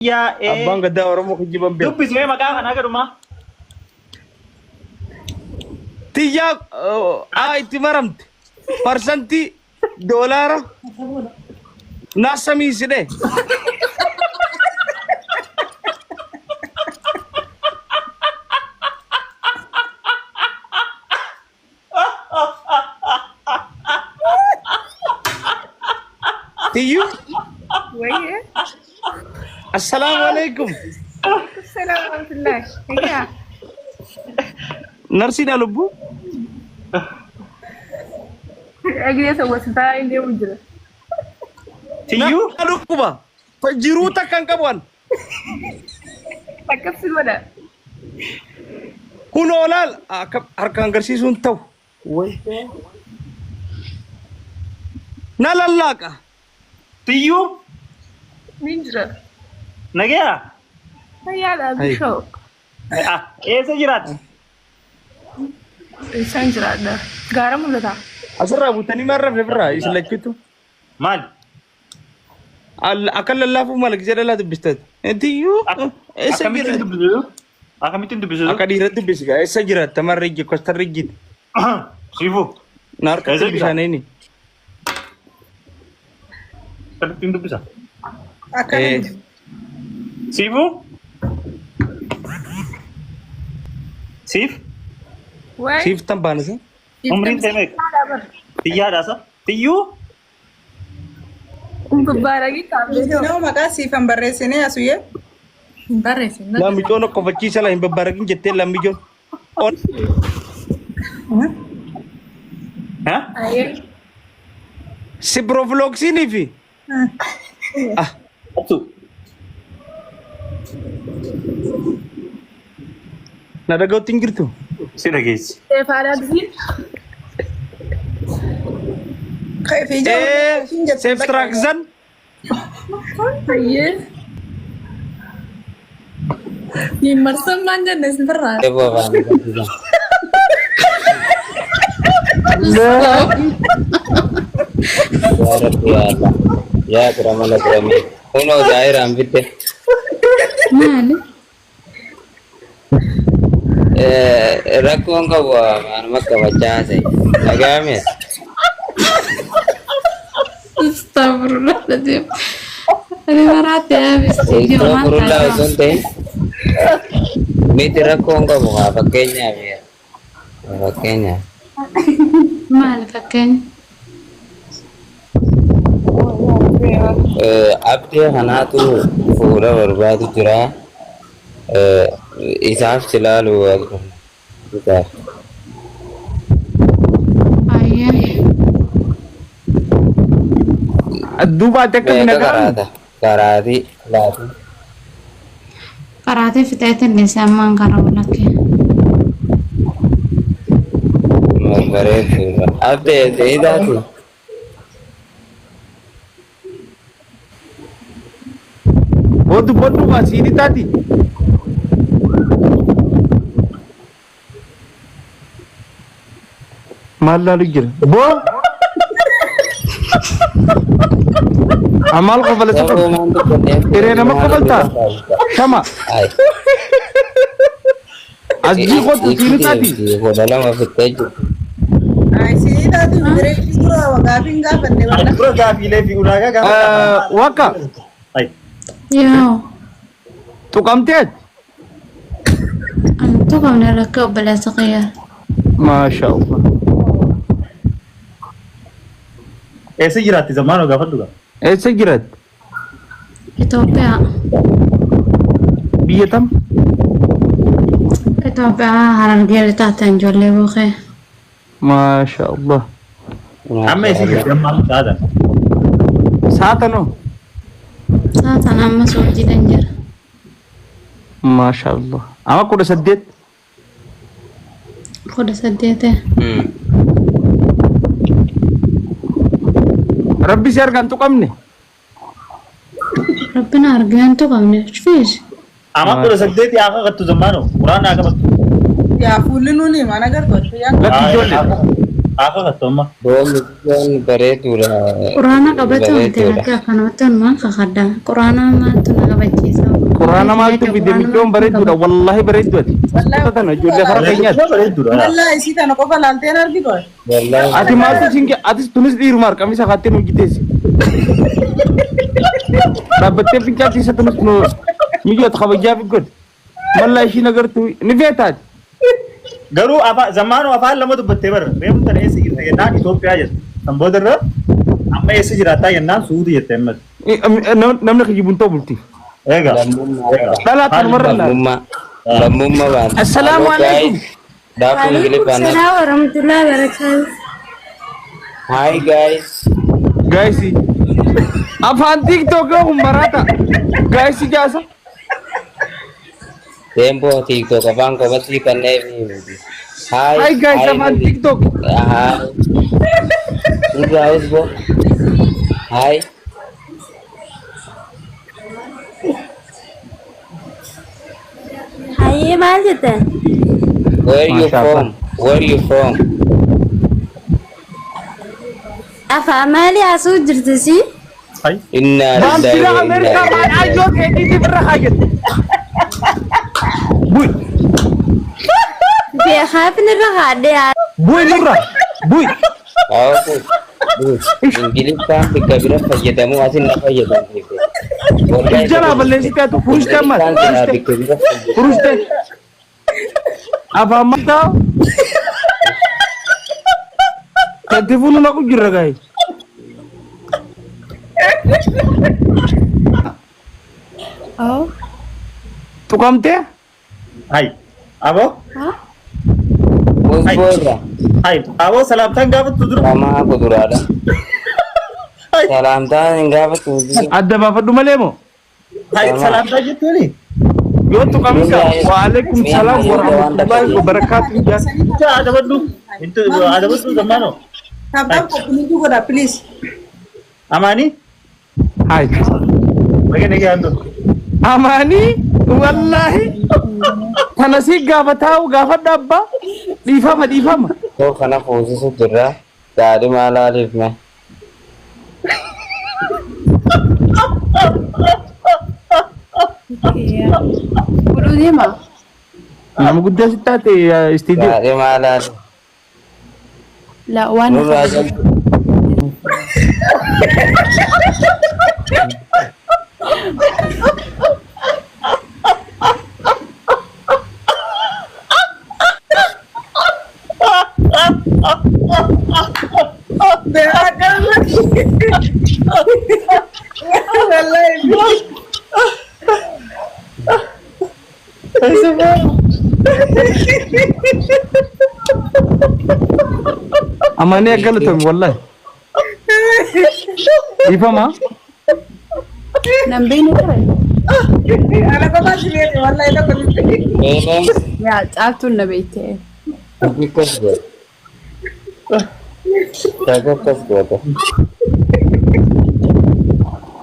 Ya Abang gada orang mau kejiban bel. dubbi sime maqaa kana gaduma. Tiya itti maramte. Parsanti dolara. Nasami side. Tiyu. ويه Assalamualaikum. السلام ورحمة الله هيا Narsina lubu. أجي أسوي ستاين دي وجرة Tiyu Aduh kuba. Jiruta kan kawan. تكفي الولا Kunolal harkan garsisun tahu. Nalalaka. Tiyu مين جرة nagaya. هيا لا بشوك Ah eessa jiraat? إنسان جرة ده قارم ولا ده Asirraa butanii marra febraa islachitu. Maal? Akan lallaafu maal jedha laa dubbistat. Entiyyuu eessa Akkamittiin jira? dubbisu? Akkamittiin dubbisu? Akka dhiira dubbisi gaa eessa jira? Tamarra ijji kostarra ijjiti. Siifuu Na harkatti Eessa jira? bishaanini. akkamittiin dubbisa? Siifuu? Siif? وين Siif tan baanisa. Umriin ta'e meeqa? Xiyyaadhaasa? Tiyyuu? ببارقي كامل Nama maqaa siifan barreessinee asuyee. بريسين Lammijoon qofachiisa laa hin babbaaragin jettee lammijoon. Ha? أيه Sibroflooksiinii fi. Abtu. Na dhaga'utti hin jirtu. Si dhageessi. كيف على بزين Seef tiraaksan. أيه يمرسم ما عندنا نسبرا Ya Rabbi ya Allah. Ya Akramal Akramin. Uno dair ambite. مالي Rakkoon qabu anuma qabachaa ta'e. Dhagaame. استغفر الله العظيم أنا مرات يا بستيجي Iddoo وما furullaa osoo hin ta'in miti rakkoon qabu haa fakkeenyaaf fakkeenyaaf. مالي فكين Abdii kanaatu fuula barbaadu jira. Isaaf silaalu isaaf. أيه Duuba adda akka hin Meeqa dhaga'amu. karaata? Karaatii laatu. قرأت في تايت النساء ما انقرأوا لك Bareedu. Abdii eedaati. Booddu booddu waa siidii taati. Maal laalu jira? Boo! Amaal qofa lati qofa. Hiree nama qofaltaa? Shama. Ay. As jiikotu siidii taati. Goda lama fittee jiru. Siidhaatu bireetti suuraa wagaafiin gaafanne walla. Dura gaafiilee fi ulaagaa gaafa. Wakka Ay. يو tuqamteet? أنتو كم نركب بلا صغير Maasha Allah. Eessa jiraatti zammaanoo gaafadhu gaa? Eessa jiraat? إثيوبيا Biyya tam? إثيوبيا هرجع تحتن جولي بوخي Maasha Allah. Amma eessa jirti zammaanoo taatan? Saatanoo? ساعة أنا مسؤول دنجر Maasha Allah. Ama 18. خد سديته Rabbi si argaan tuqamne. ربنا أرجع أنتو كم إيش فيش Amma 18 yaa qaqattu zammaanoo. Quraana haa qabattu. Yaa fuulli nuuni mana gargaaru yaa Lakki ijoollee. Akka kattomma. Boon bareedudha. Quraana qabatu wanti akka kanatti maan kakadda. Quraana maaltu na qabachiisa. Quraana maaltu fide michoon bareedudha wallahi bareedduati. Tana ijoollee fara keenyaati. Wallahi isii kana qofa laalteen argitu. Wallahi. Ati maaltu singe atis tunis dhiiruma harkamisa kaatteen hojjeteesi. Dhaabbattee fincaatti isa tunis mijoota kabajaa fi godhe. Wallahi ishiin agartuu ni feetaati. Garuu zamaanuu afaan lama dubbattee bara. Reefu tana eessa jirta jennaan Itoophiyaa jedha. Kan boodarra amma eessa jiraataa jennaan Suudii jette himmat. Namni kijibuun ta'u bulti. Eega. Dhalaataan warra laa. Lammummaa waan. Assalaamu alaikum. Daakuu Ingiliffaan. Assalamu warahmatullahi wabarakatuh. Hi guys. Guys. Afaan TikTok yoo marata. Guys jaasa. Tempo TikTok afaan kophaatti kanneen Hi guys, afaan TikTok. Hi. You guys go. Hi. Hayyee maal jette? Where you from? Where you from? Afaan maalii asuu jirti si? Inna Baantira Amerika maan ajoo keetiiti birra kaayette. Buy. Beekaafin irra kaadhee Buy nurra. Buy. Aku Ingiliffaan bika bira fayyadamu asin na fayyadamu. Ijjara balleessitee tu furushte ammas. Furushte. Afaan mataa. Kanti funu na ku jirra gaay. Oh. Tukamte? Hai. Abo? Musbola. Hai. Abo salaamtaan gaafa tuduru. Sama aku durada. Salam tan gaafa tuduru. Adda baafadhu malee moo? Hai. Salaamtaa jettuuni. Yoo tuqamisa. Wa alaikum salaam wa rahmatullahi wa barakatuh. Ita adabaddu. Itu adabaddu zamaanoo. Tamtam koppiniitu godha please. Amaani? Hai. Bageen eegaantu. Amaani wallahi kana si gaafa taa'u gaafa dhabba dhiifama. Kau kana fuusisu jirra. Daadhi maalaaliif me? Guduu deema? Nama guddaa si taate istiidiyoo. Daadhi maalaaliif? La waan Nurraa jaltu. Amaani akkanatami wallahi. Dhiifama. Nambeeni ture? Ala qofa sibeete wallahi tokko nuti. Meeshaan Yaa caaftuun na beektee. akkas godha. Akkas godha.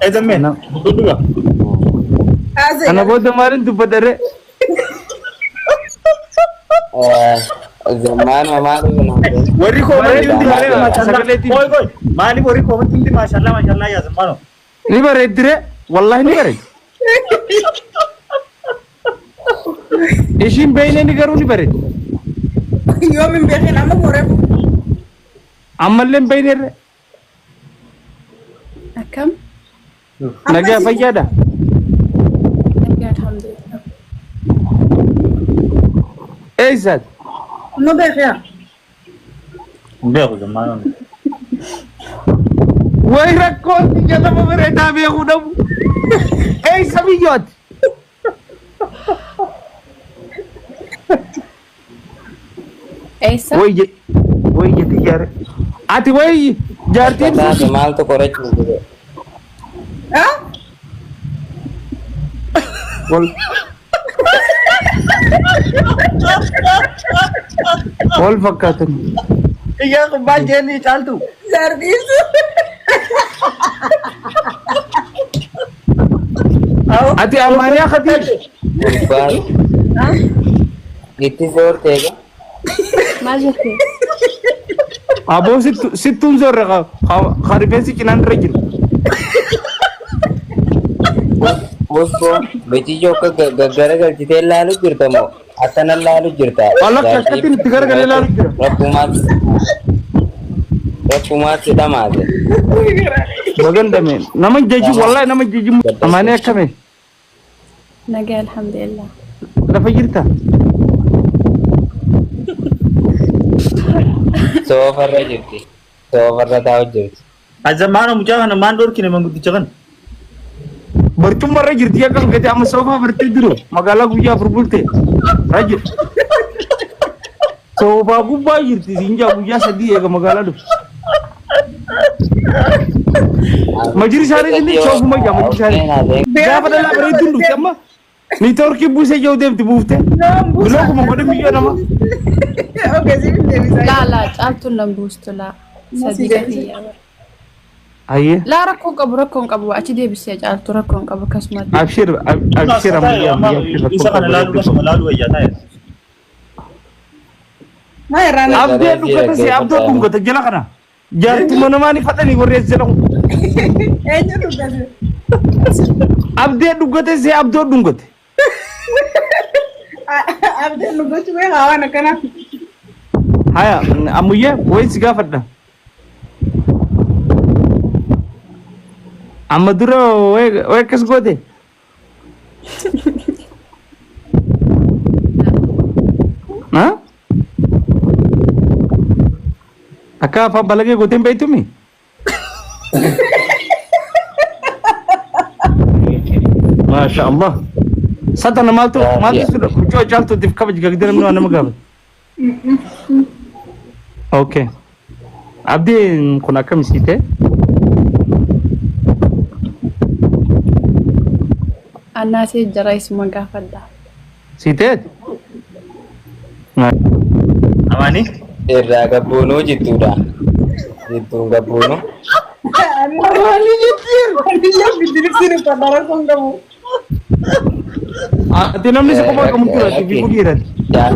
Eezammee. Duduga. Kana booda maaliin dubbadare? Zammaan mamaatu kan Warri koomatti hundi Bareedu, maashaallah. sagaleetiin. Koi. Maaliif warri koomatti hundi maashaallah yaa zamaanoo. Ni bareeddire wallahi ni bareed. Ishiin beeyne ni garuu ni bareed. Yoo min beekin amma mureef. Ammallee beeyne irra. Akkam? Nagaa fayyaadha. Nagaa alhamdulillah. Eessaati? Nu beekiyaa. Beeku zamaanoo. Way rakkoon biyya nama bareedaa beekuu dhabu. Eessa biyyooti? Eessa? Way jetti jaare. Ati way jaartiin taate maaltu qorachuu jire. wal fakkaatan. Iyyaa kun maal jeenni caaltu? Sardiisu. Ati ammaanii akkati Gubbaan itti soorteega. Maal jettee? Abo situn zorra kharifensi kinan rajil. Bosco, beti joka gara galchite lalu jirta mo. Atana lalu jirta. Wala kakatin tigar gale lalu jira. Rakumat sida mate. Bagan dame. Nama jaji wallahi nama jaji amane akame. Naga alhamdulillah. Dafa jirta. Sofarra jirti. Sofarra tahu jirti. Azamano mujahana mandor kine mangudi jagan. Bertum marra jirti ya kan gati amma sofa berte diro. Magala guja furbulte. Rajil. Sofa gubba jirti sinja guja sadi ega magala do. Majlis hari ini coba maja majlis hari. Gapa dalam beri dulu sama. Ni torki buse jauh dem tibufte. Belum aku mau pada miya nama. Oke sih bisa. La caltu lambustu la. Sadiqati ya. Aye. La rakon kabu aci dia bisa caltu rakon kabu kasmat. Abshir amma. Isa kana lalu aja tayar. Nah, Rana. Abde dukata si abdo dungata jela kana. Jartu mana mani fatani gorres jela. Kayaknya tuh kan. Abde dugate si abdo dungate. Abde nunggu cuma kawan kana. Haya amuye wais gafadda. Amaduro we kas gode. Ha? Aka apa balage gotem pe tumi? Masya Allah. Sadana maltu sudah coba jaltu tif kabaj gagdera mino ana magab. Okay. Abdi kuna kam site? Ana si jarai semua gafadda. Site? Amani? Irra gabbuno jittuudha. Jittuun gabbuno. Ini nyetir. Ini yang bidik sini padahal kau kamu. Ati namni sa kumar kamu kira TV kugiran. Ya.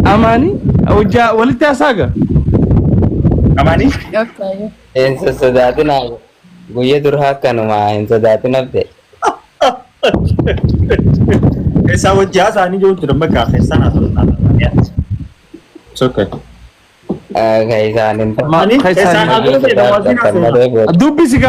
Amani? Uja walita saga. Amani? Okay. Ensa sodatina guyya dur hakkanuma ensa sodatina abde. Esa wajah sani jo terima kasih sana ya. It's okay. Kaisanin. Amani? Esa aku tu dah wajib. Dubbi siga